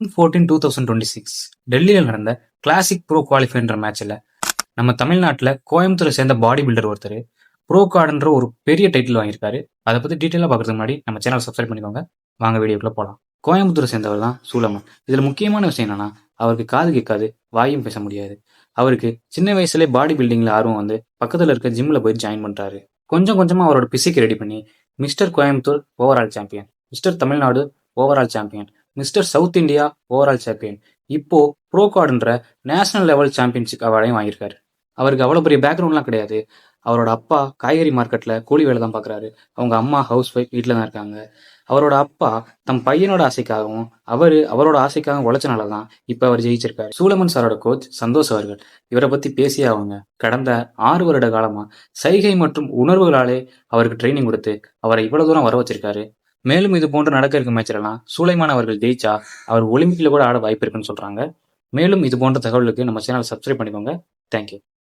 2026 டெல்லியில் நடந்த classic bro குவாலிஃபைன்ற மேட்ச்ல நம்ம தமிழ்நாட்டில் கோயம்புத்தூரை சேர்ந்த பாடி பில்டர் ஒருத்தர் ப்ரோ கார்டுன்ற ஒரு பெரிய டைட்டில் வாங்கியிருக்காரு. அதை பற்றி டீட்டெயிலாக பார்க்கறதுக்கு முன்னாடி நம்ம சேனல் சப்ஸ்கிரைப் பண்ணிக்கோங்க. வாங்க வீடியோக்குள்ள போகலாம். கோயம்புத்தூரை சேர்ந்தவர் தான் சூலமன். இதில் முக்கியமான விஷயம் என்னன்னா, அவருக்கு காது கேட்காது, வாயும் பேச முடியாது. அவருக்கு சின்ன வயசுலேயே பாடி பில்டிங்கில் ஆர்வம் வந்து பக்கத்தில் இருக்க ஜிம்மில் போய் ஜாயின் பண்ணுறாரு. கொஞ்சம் கொஞ்சமாக அவரோட பிசிக்கு ரெடி பண்ணி mister Coimbatore overall champion, mister Tamil Nadu overall champion, mister south India overall champion, இப்போ ப்ரோ கார்டுன்ற நேஷனல் லெவல் சாம்பியன்ஷிப் அவார்டையும் வாங்கியிருக்காரு. அவருக்கு அவ்வளோ பெரிய பேக்ரவுண்ட்லாம் கிடையாது. அவரோட அப்பா காய்கறி மார்க்கெட்டில் கூலி வேலை தான் பார்க்குறாரு. அவங்க அம்மா ஹவுஸ் ஒய்ஃப், வீட்டில் தான் இருக்காங்க. அவரோட அப்பா தம் பையனோட ஆசைக்காகவும் அவரோட ஆசைக்காகவும் உழைச்சனால தான் இப்போ அவர் ஜெயிச்சிருக்காரு. சூலமன் சாரோட கோச் சந்தோஷ் அவர்கள் இவரை பற்றி பேசியே அவங்க கடந்த 6 வருட காலமாக சைகை மற்றும் உணர்வுகளாலே அவருக்கு ட்ரைனிங் கொடுத்து அவரை இவ்வளோ தூரம் வர வச்சிருக்காரு. மேலும் இது போன்ற நடக்க இருக்க மேட்ச்லாம் சூலைமான் அவர்கள் ஜெயிச்சா அவர் ஒலிம்பிக்ல கூட ஆட வாய்ப்பு இருக்குன்னு சொல்றாங்க. மேலும் இது போன்ற தகவலுக்கு நம்ம சேனல் சப்ஸ்கிரைப் பண்ணிக்கோங்க. தேங்க்யூ.